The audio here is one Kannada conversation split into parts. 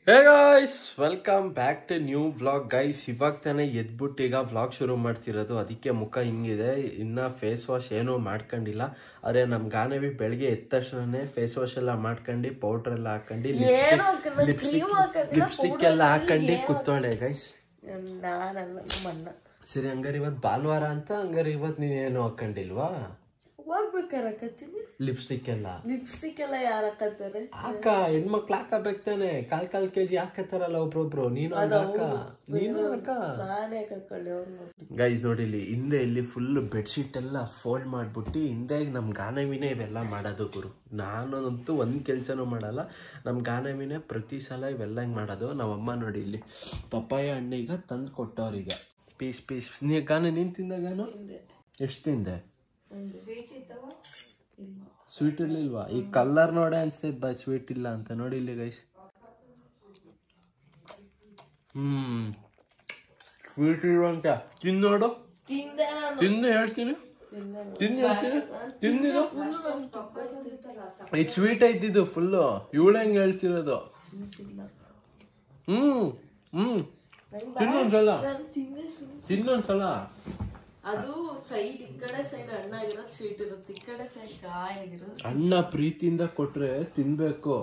Hey guys, welcome back to new vlog guys. ಇವಾಗ ತಾನೇ ಎದ್ಬಿಟ್ಟು ಈಗ ವ್ಲಾಗ್ ಶುರು ಮಾಡ್ತಿರೋದು. ಅದಕ್ಕೆ ಮುಖ ಹಿಂಗಿದೆ. ಇನ್ನ ಫೇಸ್ ವಾಶ್ ಏನೂ ಮಾಡ್ಕೊಂಡಿಲ್ಲ. ಆದ್ರೆ ನಮ್ ಗಾನವಿ ಬೆಳಗ್ಗೆ ಎದ್ದ ತಕ್ಷಣನೇ ಫೇಸ್ ವಾಶ್ ಎಲ್ಲ ಮಾಡ್ಕೊಂಡು ಪೌಡರ್ ಎಲ್ಲ ಹಾಕೊಂಡು ಲಿಪ್ಸ್ಟಿಕ್ ಎಲ್ಲ ಹಾಕೊಂಡು ಕೂತ್ಕೊಳ್ಳೆ ಗೈಸ್. ಸರಿ, ಹಂಗಾರೆ ಇವತ್ತು ಭಾನುವಾರ ಅಂತ ಹಂಗಾರೆ ಇವತ್ತು ನೀನೇನು ಹಾಕೊಂಡಿಲ್ವಾ? ಹೋಗ್ಬೇಕಾರಕತ್ತೀನಿ. ಲಿಪ್ಸ್ಟಿಕ್ ಎಲ್ಲ ಯಾರು ಹಾಕತ್ತಾರೆ? ಹಾಕ, ಹೆಣ್ಮಕ್ಳು ಹಾಕಬೇಕು ತಾನೆ. ಕಾಲ್ ಕೆಜಿ ಹಾಕತ್ತಾರಲ್ಲ ಒಬ್ರೊಬ್ರು. ನೀನು ನಾನೇ ಹಾಕೊಳ್ಳಿ. ಗೈಸ್ ನೋಡಿಲಿ, ಹಿಂದೆ ಇಲ್ಲಿ ಫುಲ್ ಬೆಡ್ಶೀಟ್ ಎಲ್ಲ ಫೋಲ್ಡ್ ಮಾಡ್ಬಿಟ್ಟು ಹಿಂದೆ ನಮ್ ಗಾನವಿನೇ ಇವೆಲ್ಲ ಮಾಡೋದು ಗುರು. ನಾನಂತೂ ಒಂದ್ ಕೆಲ್ಸನೂ ಮಾಡಲ್ಲ. ನಮ್ ಗಾನವಿನೇ ಪ್ರತಿ ಸಲ ಇವೆಲ್ಲ ಹಿಂಗ್ ಮಾಡೋದು. ನಮ್ಮಮ್ಮ ನೋಡಿ ಇಲ್ಲಿ ಪಪ್ಪಾಯ ಹಣ್ಣು ಈಗ ತಂದು ಕೊಟ್ಟವ್ರೀಗ ಪೀಸ್ ಪೀಸ್. ನೀನ್ ತಿಂದಾಗಾನು ಎಷ್ಟು ತಿಂದೆ? ಸ್ವೀಟ್ ಇರ್ಲಿಲ್ವಾ? ಈ ಕಲರ್ ನೋಡೆ ಅನ್ಸ್ತೈತ್ ಬಾ ಸ್ವೀಟ್ ಇಲ್ಲ ಅಂತ. ನೋಡಿ ಇಲ್ಲಿ ಗೈಸ್, ಸ್ವೀಟ್ ಇರುವಂತ ತಿನ್ನೋಡು. ತಿಂದು ಹೇಳ್ತೀನಿ, ತಿಂದಿದ್ದು ಇದು ಸ್ವೀಟ್ ಐತಿದ್ದು ಫುಲ್ಲು. ಇವಳು ಹೆಂಗ್ ಹೇಳ್ತಿರೋದು? ತಿನ್ನೊಂದ್ಸಲ. ಅದು ಸೈಡ್ ಈ ಕಡೆ ಸೈಡ್ ಹಣ್ಣಾಗಿರೋದು ಸ್ವೀಟ್ ಇರುತ್ತೆ, ಈ ಕಡೆ ಸೈಡ್ ಕಾಯಾಗಿರೋದು. ಅಣ್ಣ ಪ್ರೀತಿಯಿಂದ ಕೊಟ್ರೆ ತಿನ್ಬೇಕು.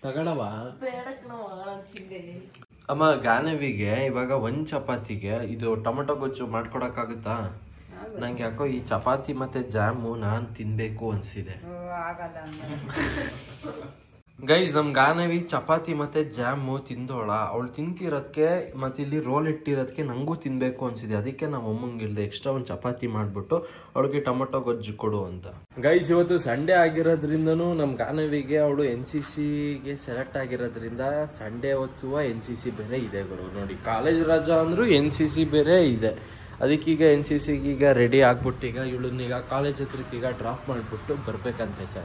ತಗೊಳವಾ? ಅಮ್ಮ, ಗಾನವಿಗೆ ಇವಾಗ ಒಂದ್ ಚಪಾತಿಗೆ ಇದು ಟೊಮೆಟೊ ಗೊಜ್ಜು ಮಾಡ್ಕೊಡಕ್ಕಾಗುತ್ತಾ? ನಂಗೆ ಯಾಕೋ ಈ ಚಪಾತಿ ಮತ್ತೆ ಜಾಮು ನಾನ್ ತಿನ್ಬೇಕು ಅನ್ಸಿದೆ. ಗೈಸ್, ನಮ್ ಗಾನವಿ ಚಪಾತಿ ಮತ್ತೆ ಜಾಮು ತಿಂದೋಳ. ಅವಳು ತಿಂತಿರೋದಕ್ಕೆ ಮತ್ತೆ ಇಲ್ಲಿ ರೋಲ್ ಇಟ್ಟಿರೋದಕ್ಕೆ ನಂಗೂ ತಿನ್ಬೇಕು ಅನ್ಸಿದೆ. ಅದಕ್ಕೆ ನಮ್ಮ ಅಮ್ಮಂಗೆ ಇಲ್ದೆ ಎಕ್ಸ್ಟ್ರಾ ಒಂದು ಚಪಾತಿ ಮಾಡ್ಬಿಟ್ಟು ಅವಳಿಗೆ ಟೊಮೆಟೊ ಗೊಜ್ಜು ಕೊಡು ಅಂತ. ಗೈಸ್, ಇವತ್ತು ಸಂಡೇ ಆಗಿರೋದ್ರಿಂದನೂ ನಮ್ ಗಾನವಿಗೆ ಅವಳು NCCಗೆ ಸೆಲೆಕ್ಟ್ ಆಗಿರೋದ್ರಿಂದ ಸಂಡೇ ಹೊತ್ತು NCC ಬೇರೆ ಇದೆ ಗುರು. ನೋಡಿ, ಕಾಲೇಜ್ ರಜಾ ಅಂದ್ರೂ NCC ಬೇರೆ ಇದೆ. ಅದಕ್ಕೀಗ NCCಗೆ ಈಗ ರೆಡಿ ಆಗ್ಬಿಟ್ಟು ಈಗ ಇವಳನ್ನೀಗ ಕಾಲೇಜ್ ಹತ್ರಕ್ಕೆ ಈಗ ಡ್ರಾಪ್ ಮಾಡ್ಬಿಟ್ಟು ಬರ್ಬೇಕಂತೆ.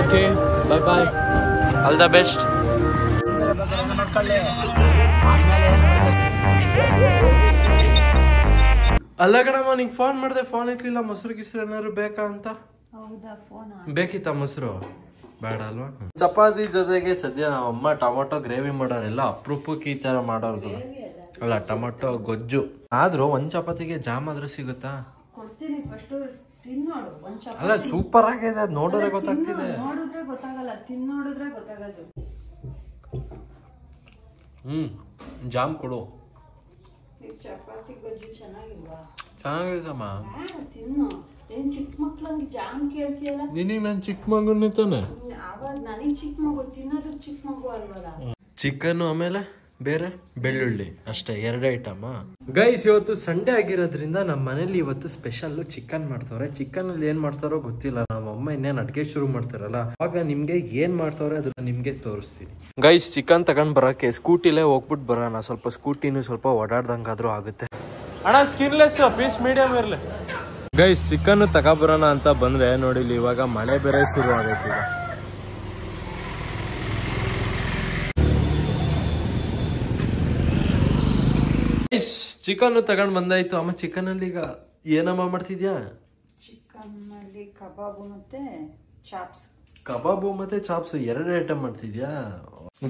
Okay, bye bye, all the best. ಅಲ್ಲ ಕಣಮ್ಮ, ನಿಂಗೆ ಫೋನ್ ಮಾಡಿದೆ, ಫೋನ್ ಎತ್ತಲಿಲ್ಲ. ಮೊಸರು ಗಿಸ್ರು ಏನಾದ್ರು ಬೇಕಾ ಅಂತ? ಬೇಕಿತ್ತ ಮೊಸರು? ಬೇಡ ಅಲ್ವಾ? ಚಪಾತಿ ಜೊತೆಗೆ ಸದ್ಯ ನಮ್ಮಮ್ಮ ಟೊಮೊಟೊ ಗ್ರೇವಿ ಮಾಡೋರೆಲ್ಲ ಅಪರೂಪಕ್ಕೆ ಈ ತರ ಮಾಡೋರು ಅಲ್ಲ, ಟೊಮೊಟೊ ಗೊಜ್ಜು. ಆದ್ರೂ ಒಂದ್ ಚಪಾತಿಗೆ ಜಾಮ್ ಆದ್ರೂ ಸಿಗುತ್ತಾ? ಅಲ್ಲ, ಸೂಪರ್ ಆಗಿದೆ. ಅದ್ ನೋಡಿದ್ರೆ ಗೊತ್ತಾಗ್ತಿದೆ. ಜಾಮ್ ಕೊಡು. ಚೆನ್ನಾಗಿದಮ್ಮ. ಚಿಕ್ಕ ಮಕ್ಳಂಗೆ ಜಾಮ್ ಕೇಳ್ತೀಯಲ್ಲ? ನಿನಗೆ ನನ್ ಚಿಕ್ಕ ಮಗು ತಾನೆ. ನನಗ್ ಚಿಕ್ಕ ಮಗು ತಿನ್ನೋದು ಚಿಕ್ಕ ಮಗು ಅಲ್ವಲ್ಲ. ಚಿಕನ್ ಆಮೇಲೆ ಬೇರೆ ಬೆಳ್ಳುಳ್ಳಿ ಅಷ್ಟೇ, 2 ಐಟಮ್. ಗೈಸ್, ಇವತ್ತು ಸಂಡೇ ಆಗಿರೋದ್ರಿಂದ ನಮ್ಮ ಮನೇಲಿ ಇವತ್ತು ಸ್ಪೆಷಲ್ ಚಿಕನ್ ಮಾಡ್ತವ್ರೆ. ಚಿಕನ್ ಅಲ್ಲಿ ಏನ್ ಮಾಡ್ತಾರೋ ಗೊತ್ತಿಲ್ಲ. ನಮ್ಮ ಅಮ್ಮ ಇನ್ನೇನ್ ಅಡ್ಗೆ ಶುರು ಮಾಡ್ತಾರಲ್ಲ, ಆಗ ನಿಮ್ಗೆ ಏನ್ ಮಾಡ್ತಾವ್ರೆ ಅದನ್ನ ನಿಮ್ಗೆ ತೋರಿಸ್ತೀನಿ. ಗೈಸ್, ಚಿಕನ್ ತಗೊಂಡ್ ಬರಕ್ಕೆ ಸ್ಕೂಟಿಲೇ ಹೋಗ್ಬಿಟ್ಟು ಬರೋಣ. ಸ್ವಲ್ಪ ಸ್ಕೂಟಿನೂ ಸ್ವಲ್ಪ ಓಡಾಡ್ದಂಗಾದ್ರೂ ಆಗುತ್ತೆ. ಅಣ್ಣ, ಸ್ಕಿನ್ಲೆಸ್ ಪೀಸ್ ಮೀಡಿಯಂ ಇರ್ಲಿ. ಗೈಸ್, ಚಿಕನ್ ತಗೊಬರೋಣ ಅಂತ ಬಂದ್ರೆ ನೋಡಿಲಿ, ಇವಾಗ ಮಳೆ ಬೇರೆ ಶುರು ಆಗೈತಿ. ಚಿಕನ್ ತಗೊಂಡ್ ಬಂದಾಯ್ತು. ಅಮ್ಮ, ಚಿಕನ್ ಅಲ್ಲಿ ಈಗ ಏನಮ್ಮ ಮಾಡ್ತಿದ್ಯಾ? ಚಿಕನ್ ಅಲ್ಲಿ ಕಬಾಬು ಮತ್ತೆ ಚಾಪ್ಸ್. ಕಬಾಬು ಮತ್ತೆ ಚಾಪ್ಸ್ 2 ಐಟಮ್ ಮಾಡ್ತಿದ್ಯಾ?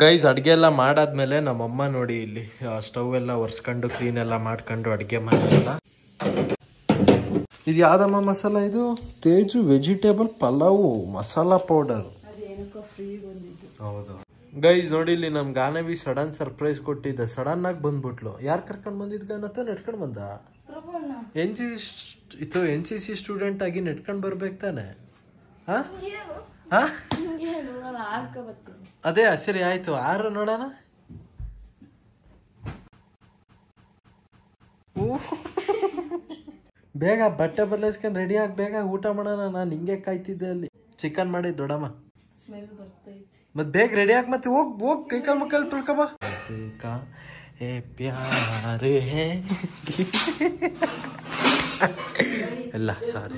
ಗೈಸ್, ಅಡ್ಗೆ ಎಲ್ಲ ಮಾಡಾದ್ಮೇಲೆ ನಮ್ಮಮ್ಮ ನೋಡಿ ಇಲ್ಲಿ ಸ್ಟವ್ ಎಲ್ಲ ಒರ್ಸ್ಕೊಂಡು ಕ್ಲೀನ್ ಎಲ್ಲ ಮಾಡ್ಕೊಂಡು ಅಡ್ಗೆ ಮಾಡಿಲ್ಲ. ಇದು ಯಾವ್ದಮ್ಮ ಮಸಾಲ? ಇದು ತೇಜು ವೆಜಿಟೇಬಲ್ ಪಲಾವ್ ಮಸಾಲಾ ಪೌಡರ್. ಹೌದು ಗೈಸ್, ನೋಡಿ ಇಲ್ಲಿ ನಮ್ ಗಾನವಿ ಸಡನ್ ಸರ್ಪ್ರೈಸ್ ಕೊಟ್ಟಿದ್ದ. ಸಡನ್ ಆಗಿ ಬಂದ್ಬಿಟ್ಲು. ಯಾರು ಕರ್ಕೊಂಡ್ ಬಂದಿದ್ ಗಾನತ್ತ? ನೆಟ್ಕೊಂಡ್ ಬಂದ. NCC ಸ್ಟೂಡೆಂಟ್ ಆಗಿ ನೆಟ್ಕೊಂಡ್ ಬರ್ಬೇಕು ತಾನೆ. ಅದೇ, ಸರಿ ಆಯ್ತು. ಆರು ನೋಡೋಣ. ಬೇಗ ಬಟ್ಟೆ ಬದಲಾಯಿಸ್ಕೊಂಡು ರೆಡಿ ಆಗಿ ಬೇಗ ಊಟ ಮಾಡೋಣ. ನಾನು ಹಿಂಗೆ ಕಾಯ್ತಿದ್ದೆ ಅಲ್ಲಿ. ಚಿಕನ್ ಮಾಡಿ ದೊಡ್ಡಮ್ಮ. ಮತ್ ಬೇಗ ರೆಡಿ ಆಗಿ ಮತ್ತೆ ಹೋಗ್ ಕೈಕಾಲ್ ಮಕ್ಕಳು ತುಳ್ಕಬ. ಎಲ್ಲ ಸಾರಿ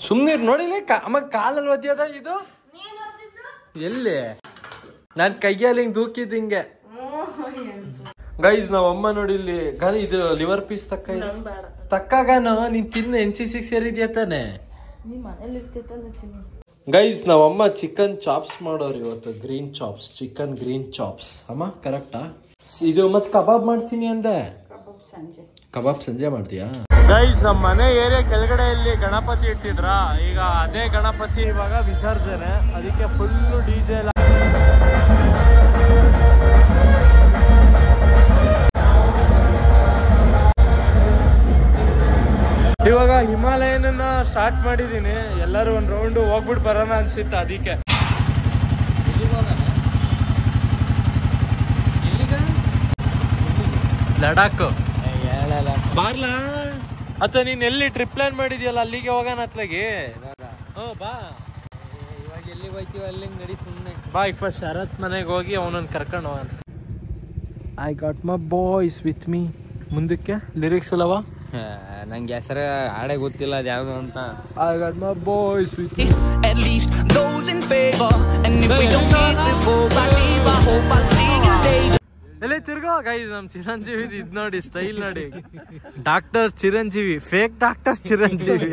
ಸುಮ್ನೀರ್. ನೋಡಿಲಿ ಅಮ್ಮ, ಕಾಲಲ್ಲಿ ಒದ್ಯದ ಇದು. ಎಲ್ಲಿ? ನಾನ್ ಕೈಯಲ್ಲಿ ಹಿಂಗ್ ದೂಕಿದ್ ಹಿಂಗೆ. ಗೈಸ್, ನಾವ್ ಅಮ್ಮ ನೋಡಿ ಇಲ್ಲಿ ಇದು ಲಿವರ್ ಪೀಸ್ ತಕ್ಕಾಗಾನು. ನೀನ್ ತಿನ್ನು NCC ಸೇರಿದ್ಯಾ ತಾನೆ? ನೀ ಮನೇಲಿ ಇರ್ತೈತಲ್ಲ ತಿನ್ನು. ಗೈಸ್ ನಾವಮ್ಮ ಚಿಕನ್ ಚಾಪ್ಸ್ ಮಾಡೋರು ಇವತ್ತು. Green chops, chicken green chops. ಅಮ್ಮ ಕರೆಕ್ಟಾ? ಇದು ಮತ್ತೆ ಕಬಾಬ್ ಮಾಡ್ತೀನಿ ಅಂದೆ. ಕಬಾಬ್ ಸಂಜೆ ಮಾಡ್ತೀಯಾ? ಗೈಸ್ ನಮ್ಮ ಮನೆ ಏರಿಯಾ ಕೆಳಗಡೆಯಲ್ಲಿ ಗಣಪತಿ ಇಟ್ಟಿದ್ರ. ಈಗ ಅದೇ ಗಣಪತಿ ಇವಾಗ ವಿಸರ್ಜನೆ, ಅದಕ್ಕೆ ಫುಲ್ಲು ಡಿಜೆ ಎಲ್ಲ. ಇವಾಗ ಹಿಮಾಲಯನ ಸ್ಟಾರ್ಟ್ ಮಾಡಿದೀನಿ. ಎಲ್ಲರೂ ಒಂದ್ ರೌಂಡ್ ಹೋಗ್ಬಿಟ್ಟು ಬರೋಣ ಅನ್ಸಿತ್ತು, ಅದಕ್ಕೆ. ಲಡಾಖ್ ಬಾರ್ಲಾ ಅತ್ತ. ನೀನ್ ಎಲ್ಲಿ ಟ್ರಿಪ್ ಪ್ಲಾನ್ ಮಾಡಿದ್ಯಲ್ಲ, ಅಲ್ಲಿಗೆ ಹೋಗೋಣ ಅತ್ಲಾಗಿ. ಬಾ ಇವಾಗ ಎಲ್ಲಿಗೆ ಹೋಯ್ತೀವಿ ಅಲ್ಲಿ ನಡಿ ಸುಮ್ಮನೆ ಬಾ. ಈಗ ಫಸ್ಟ್ ಶರತ್ ಮನೆಗೆ ಹೋಗಿ ಅವನನ್ನ ಕರ್ಕೊಂಡು ಹೋಗೋಣ. I got my boys with me. ಮುಂದಕ್ಕೆ ಲಿರಿಕ್ಸ್ ಅಲ್ಲವಾ? ನಂಗೆ ಹೆಸರು ಹಾಡೇ ಗೊತ್ತಿಲ್ಲ ಅದು ಯಾವ್ದು ಅಂತ. I got my boys with me. At least those in favor. And if we don't meet before I leave, I hope I'll see you later. ಎಲ್ಲಿ ತಿರ್ಗೋ ಗೈಸ್, ನಮ್ ಚಿರಂಜೀವಿ ಇದ್ ನೋಡಿ, ಸ್ಟೈಲ್ ನೋಡಿ. Doctor Chiranjeevi, fake doctor Chiranjeevi.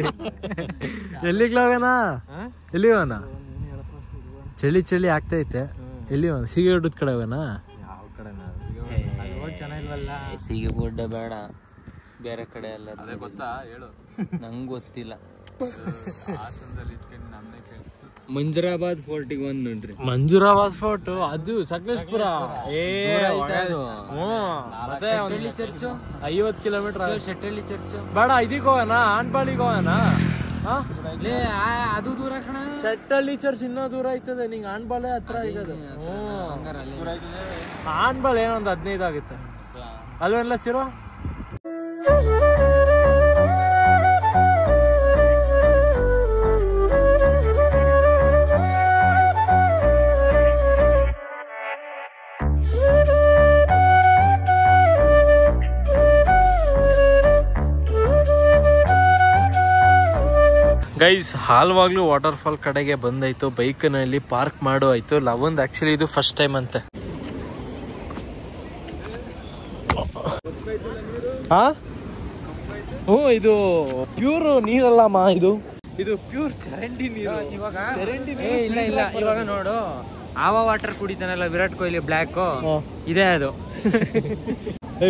ಎಲ್ಲಿಗೆ ಹೋಗೋಣ? ಎಲ್ಲಿ ಹೋಗೋಣ? ಚಳಿ ಚಳಿ ಆಗ್ತೈತೆ. ಎಲ್ಲಿ ಹೋಗೋಣ? ಸಿಗೇಡ್ ಕಡೆ ಹೋಗೋಣ? ಸಿಗಿ ಗುಡ್ಡ ಬೇಡ, ಬೇರೆ ಕಡೆ ಎಲ್ಲ ಗೊತ್ತಾ ಹೇಳು. ನಂಗೆ ಗೊತ್ತಿಲ್ಲ. ಮಂಜುರಾಬಾದ್ ಫೋರ್ಟಿಗೆ ಒಂದ್ ನೋಡ್ರಿ. ಮಂಜುರಾಬಾದ್ ಫೋರ್ಟ್ ಅದು Sakleshpur. Church 50 kilometre. Shettahalli church ಬೇಡ, ಇದಕ್ಕೆ ಹೋಗೋಣ, ಆನ್ಬಾಳಿಗೆ ಹೋಗೋಣ. ಅದು ದೂರ ಕಣ. ಶೆಟ್ಟಳ್ಳಿ ಚರ್ಚ್ ಇನ್ನೂ ದೂರ ಆಯ್ತದೆ. ನಿಂಗೆ ಆನ್ಬಾಳೆ ಹತ್ರ ಆಯ್ತದೆ. ಆನ್ಬಾಳೆ ಏನೊಂದು 15 ಆಗುತ್ತೆ ಅಲ್ವೆಲ್ಲ ಚಿರೋ. ಗೈಸ್ ಹಾಲ್ವಾಗ್ಲೂ ವಾಟರ್ ಫಾಲ್ ಕಡೆಗೆ ಬಂದಾಯ್ತು. ಬೈಕ್ನಲ್ಲಿ ಪಾರ್ಕ್ ಮಾಡು ಆಯ್ತು. ಲವಂದ್ ಆಕ್ಚುಲಿ ಇದು ಫಸ್ಟ್ ಟೈಮ್ ಅಂತೆ. ಇದು ಪ್ಯೂರ್ ನೀರಲ್ಲಮ್ಮ, ಇದು ಪ್ಯೂರ್ ಚರಂಡಿ ನೀರು. ಇಲ್ಲ ಇಲ್ಲ, ಇವಾಗ ನೋಡು, ಆವ ವಾಟರ್ ಕುಡಿತಾನಲ್ಲ ವಿರಾಟ್ ಕೊಹ್ಲಿ, ಬ್ಲ್ಯಾಕ್ ಇದೆ ಅದು.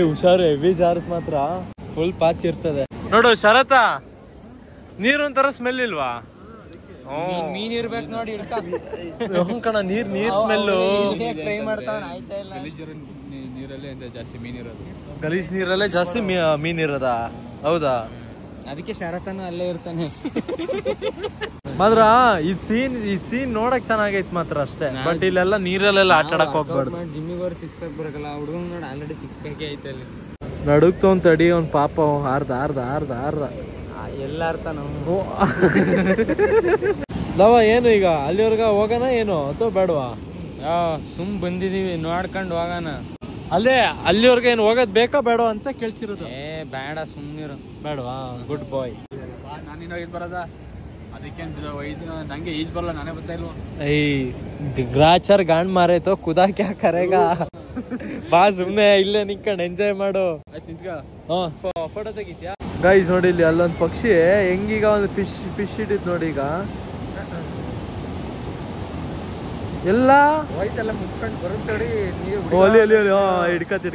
ಹುಷಾರು, ಹೆವಿ ಜಾರತ್ ಮಾತ್ರ ಫುಲ್ ಪಾಚಿ ಇರ್ತದೆ ನೋಡು. ಶರತ, ನೀರೊಂಥರ ಸ್ಮೆಲ್ ಇಲ್ವಾ? ಮೀನ್ ಇರ್ಬೇಕು ನೋಡಿ, ಕಣ ನೀರ್ ಸ್ಮೆಲ್ಲು. ಟ್ರೈ ಮಾಡ್ತಾವ. ಆಯ್ತಾ ಇಲ್ಲ, ನೀರಲ್ಲೇ ಜಾಸ್ತಿ ಮೀನ್ ಇರೋದು. ಗಲೀಜ್ ನೀರಲ್ಲೇ ಜಾಸ್ತಿ ಮೀನ್ ಇರೋದ? ಹೌದಾ? ಅದಕ್ಕೆ ಶರತನ ಅಲ್ಲೇ ಇರ್ತಾನೆ. ಮಾತ್ರ ಈ ಸೀನ್ ನೋಡಕ್ ಚೆನ್ನಾಗೈತ್ ಮಾತ್ರ ಅಷ್ಟೇ. ಬಟ್ ಇಲ್ಲೆಲ್ಲ ನೀರಲ್ಲೆಲ್ಲ ಆಟ ಆಡಕ್ ಹೋಗ್ಬಾರ್ದು. ಜಿಮ್ಮಿಗೆ ಹೋದ್ರೆ 6 ಪ್ಯಾಕ್ ಬರಕಲ್ಲ. ಹುಡುಗನ್ ನೋಡಿ ಆಲ್ರೆಡಿ 6 ಪ್ಯಾಕ್ ಐತೆ ಅಲ್ಲಿ. ನಡುಕ್ತ ಒಂದ್ ತಡಿ, ಒಂದ್ ಪಾಪ ಆರ್ದ ಎಲ್ಲ ಅರ್ಥ ನಾವು ಲವ. ಏನು ಈಗ ಅಲ್ಲಿವರ್ಗ ಹೋಗೋಣ ಏನು ಅಥವಾ ಬೇಡವಾ? ಸುಮ್ ಬಂದಿದೀವಿ, ನೋಡ್ಕೊಂಡು ಹೋಗೋಣ. ಅಲ್ಲೇ ಅಲ್ಲಿವರ್ಗ ಏನು ಹೋಗೋದ್ ಬೇಕಾ ಬೇಡವಾ ಅಂತ ಕೇಳ್ತಿರೋದು. ಬೇಡ, ಸುಮ್ನಿರು. ಬೇಡವಾ? ಗುಡ್ ಬಾಯ್. ನಾನಿನ್ನ ಈಜ್ ಬರೋದ, ಅದಕ್ಕೆ ನಂಗೆ ಈಜ್ ಬರಲ್ಲ, ನಾನೇ ಬರ್ತಾ ಇಲ್ವ. ಗ್ರಾಚರ್ ಗಾಂಡ್ ಮಾರೈತೋ ಕುದಾ ಕ್ಯಾ ಕರೆಗ. ಬಾ ಸುಮ್ನೆ ಇಲ್ಲೇ ನಿಂತ್ಕೊಂಡು ಎಂಜಾಯ್ ಮಾಡು. ಫೋಟೋ ತೆಗಿತ್ಯಾ? ಗೈಸ್ ನೋಡಿ, ಇಲ್ಲಿ ಅಲ್ಲೊಂದು ಪಕ್ಷಿ ಹೆಂಗೀಗ ಒಂದು ಫಿಶ್ ಇಟ್ಟಿದ್ ನೋಡಿ. ಈಗ ಎಲ್ಲ ಹೋಯ್ತಲ್ಲ ಮುಚ್ಕೊಂಡು ಬರುತ್ತಡಿ ಹಿಡ್ಕತ್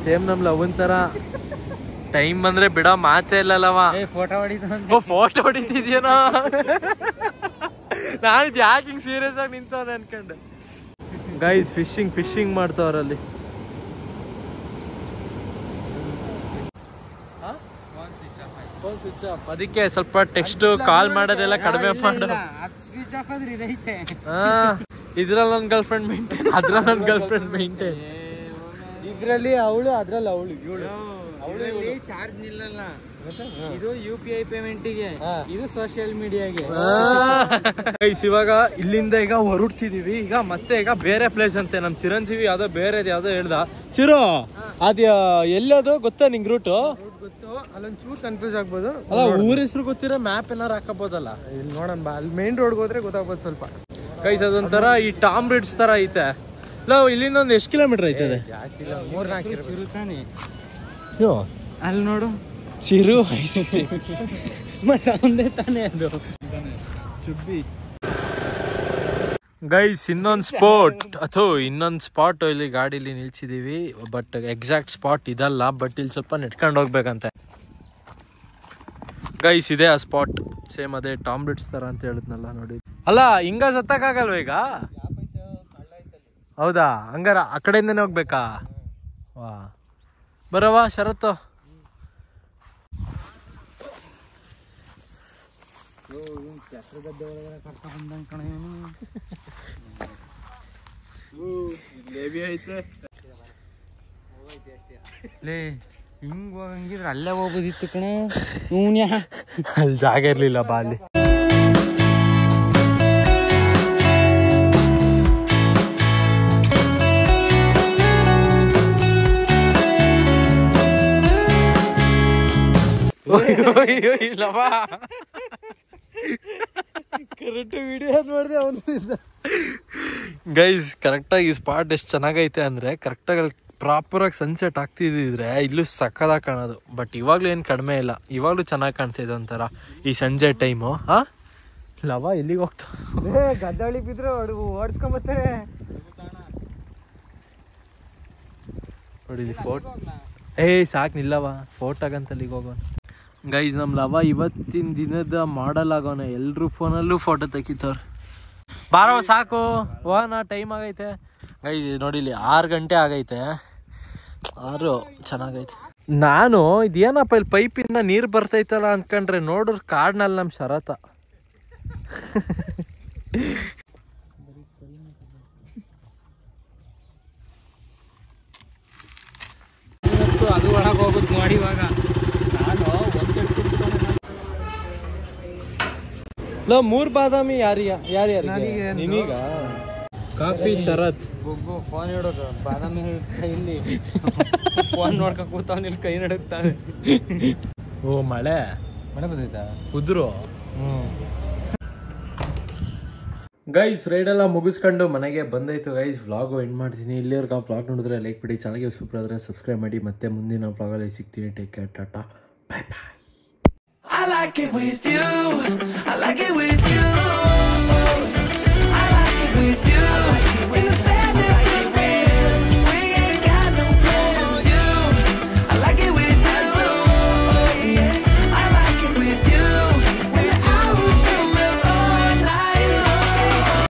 ಸೇಮ್ ನಮ್ ಲವನ್ ತರ. ಟೈಮ್ ಬಂದ್ರೆ ಬಿಡೋ ಮಾತೇ ಇಲ್ಲಲ್ಲವ. ಫೋಟೋ ಹೊಡಿತಿದ್ಯೇನೋ. ನಾನಿದ್ ಯಾಕೆ ಹಿಂಗ್ ಸೀರಿಯಸ್ ಆಗಿ ನಿಂತವನೆ ಅನ್ಕೊಂಡೆ. ಗೈಸ್ ಫಿಶಿಂಗ್ ಮಾಡ್ತಾವ್ರಲ್ಲಿ. ಅದಕ್ಕೆ ಸ್ವಲ್ಪ ಟೆಕ್ಸ್ಟ್ ಕಾಲ್ ಮಾಡೋದೆಲ್ಲ ಕಡಿಮೆ ಮಾಡು. ಸ್ವಿಚ್ ಆಫ್ ಆದ್ರೆ ಇದೈತೆ. ಇದ್ರಲ್ಲಿ ನನ್ನ ಗರ್ಲ್ ಫ್ರೆಂಡ್ ಮೇಂಟೈನ್, ಅದ್ರಲ್ಲಿ ನನ್ನ ಗರ್ಲ್ ಫ್ರೆಂಡ್ ಮೇಂಟೈನ್. ಇದ್ರಲ್ಲಿ ಅವಳು, ಅದ್ರಲ್ಲಿ ಅವಳು. ಅವಳು ಚಾರ್ಜ್ ನಿಲ್ಲಲ್ಲ. ಇದು UPI ಪೇಮೆಂಟಿಗೆ, ಇದು ಸೋಷಿಯಲ್ ಮೀಡಿಯಾಗೆ. ಇವಾಗ ಇಲ್ಲಿಂದ ಈಗ ಹೊರಡ್ತಿದೀವಿ. ಈಗ ಮತ್ತೆ ಈಗ ಬೇರೆ ಪ್ಲೇಸ್ ಅಂತೆ. ನಮ್ ಚಿರಂಜೀವಿ ಯಾವ್ದೋ ಬೇರೆದ್ ಯಾವ್ದೋ ಹೇಳ್ದ. ಚಿರೋ, ಅದ್ ಎಲ್ಲದು ಗೊತ್ತಾ ನಿಂಗ್ ರೂಟು? ಗೊತ್ತು, ಅಲ್ಲೊಂದ್ ಚೂರ್ ಕನ್ಫ್ಯೂಸ್ ಆಗ್ಬೋದು. ಅಲ್ಲ, ಊರ ಹೆಸರು ಗೊತ್ತಿರೋ ಮ್ಯಾಪ್ ಏನಾರು ಹಾಕಬಹುದಲ್ಲ? ಇಲ್ಲಿ ನೋಡೋಣ ಬಾ, ಅಲ್ಲಿ ಮೇನ್ ರೋಡ್ ಹೋದ್ರೆ ಗೊತ್ತಾಗ್ಬೋದು ಸ್ವಲ್ಪ. ಗೈಸ್ ಅದೊಂಥರ ಈ ಟಾಮ್ ಬ್ರಿಡ್ಜ್ ತರ ಐತೆ. ಇಲ್ಲಿಂದ ಒಂದ್ ಎಷ್ಟು ಕಿಲೋಮೀಟರ್ ಐತದೆ? ಜಾಸ್ತಿ ಇಲ್ಲ, 3-4 ಚಿರುತಾನೆ. ಅಲ್ಲಿ ನೋಡು ಚಿರು ಐಸ್ ಕ್ರೀಮ್. ಮತ್ತೆ ಒಂದೇ ತಾನೇ ಅದು. ಗೈಸ್ ಇನ್ನೊಂದು ಸ್ಪಾಟ್ ಇಲ್ಲಿ ಗಾಡಿಲಿ ನಿಲ್ಸಿದೀವಿ. ಬಟ್ ಎಕ್ಸಾಕ್ಟ್ ಸ್ಪಾಟ್ ಇದಲ್ಲ, ಬಟ್ ಇಲ್ಲಿ ಸ್ವಲ್ಪ ನೆಟ್ಕೊಂಡು ಹೋಗ್ಬೇಕಂತೆ. ಗೈಸ್ ಇದೆ ಆ ಸ್ಪಾಟ್, ಸೇಮ್ ಅದೇ ಟಾಮ್ಲೆಟ್ಸ್ ತರ ಅಂತ ಹೇಳಿದ್ನಲ್ಲ ನೋಡಿ. ಅಲ್ಲ ಹಿಂಗ ಸತ್ತಕ್ಕಾಗಲ್ವ ಈಗ? ಹೌದಾ, ಹಂಗಾರ ಆ ಕಡೆಯಿಂದನೇ ಹೋಗ್ಬೇಕಾ? ವಾ ಬರವಾ ಶರತ್ತು. ಹಿಂಗ್ ಹೋಗಂಗಿದ್ರೆ ಅಲ್ಲೇ ಹೋಗೋದಿತ್ತು ಕಣ. ಅಲ್ಲಿ ಜಾಗ ಇರ್ಲಿಲ್ಲ ಬಾ ಅಲ್ಲಿ. ಗೈಸ್ ಕರೆಕ್ಟಾಗಿ ಈ ಸ್ಪಾಟ್ ಎಷ್ಟು ಚೆನ್ನಾಗೈತೆ ಅಂದ್ರೆ ಕರೆಕ್ಟಾಗಿ ಪ್ರಾಪರ್ ಆಗಿ ಸನ್ಸೆಟ್ ಆಗ್ತಿದ್ರೆ ಇಲ್ಲೂ ಸಕ್ಕದಾಗಿ ಕಾಣೋದು. ಬಟ್ ಇವಾಗ್ಲೂ ಏನು ಕಡಿಮೆ ಇಲ್ಲ, ಇವಾಗ್ಲೂ ಚೆನ್ನಾಗಿ ಕಾಣ್ತಿದೆ ಒಂಥರ ಈ ಸಂಜೆ ಟೈಮು. ಹಾ ಲವ ಎಲ್ಲಿಗೆ ಹೋಗ್ತಾ ಗದ್ದಾಳಿ ಬಿದ್ರು ಓಡಿಸ್ಕೊಂಬತ್ತಾರೆ. ನೋಡಿ ಫೋಟೋ ಸಾಕು ನಿಲ್ಲವ, ಫೋಟೋಗಂತ ಅಲ್ಲಿಗೆ ಹೋಗೋಣ. ಗೈಸ್ ನಮ್ಮ ಲವ ಇವತ್ತಿನ ದಿನದ ಮಾಡಲ್ ಆಗೋಣ. ಎಲ್ರು ಫೋನಲ್ಲೂ ಫೋಟೋ ತೆಗಿತವ್ರೆ. ಬಾರೋ ಸಾಕು ಹೋಗೋಣ, ಟೈಮ್ ಆಗೈತೆ. ಗೈಸ್ ನೋಡಿಲಿ 6 ಗಂಟೆ ಆಗೈತೆ. 6 ಚೆನ್ನಾಗೈತೆ. ನಾನು ಇದೇನಪ್ಪ ಇಲ್ಲಿ ಪೈಪಿಂದ ನೀರು ಬರ್ತೈತಲ್ಲ ಅನ್ಕೊಂಡ್ರೆ ನೋಡ್ರಿ ಕಾಡ್ನಲ್ಲಿ ನಮ್ಮ ಶರತ. ಅದು ಒಳಗೆ ಹೋಗುದು ನೋಡಿ. ಇವಾಗ ನಾನು 3 ಬಾದಾಮಿ ಯಾರ್ಯಾರಿಗೆ ನಿನೀಗ ಕಾಫಿ ಶರತ್ ಫೋನ್ ಇಡೋದು ಬಾದಾಮಿ ಕೈಯಲ್ಲಿ ಫೋನ್ ನೋಡ್ಕೊಂಡ್ ಕೂತಾವ ಕೈ ನಡುಕ್ತಾವೆ. ಓ ಮಳೆ ಬಂದೈತಾ ಉದ್ರು. ಗೈಸ್ ರೈಡೆಲ್ಲ ಮುಗಿಸ್ಕೊಂಡು ಮನೆಗೆ ಬಂದಾಯ್ತು. ಗೈಸ್ ವ್ಲಾಗು ಎಂಡ್ ಮಾಡ್ತೀನಿ. ಇಲ್ಲಿವರೆಗೆ ಆ ವ್ಲಾಗ್ ನೋಡಿದ್ರೆ ಲೈಕ್ ಬಿಡಿ, ಚಾನಲ್ಗೆ ಸೂಪರ್ ಆದರೆ ಸಬ್ಸ್ಕ್ರೈಬ್ ಮಾಡಿ. ಮತ್ತೆ ಮುಂದಿನ ವ್ಲಾಗಲ್ಲಿ ಸಿಗ್ತೀನಿ. Take care, tata, bye bye. I like it with you. I like it with you.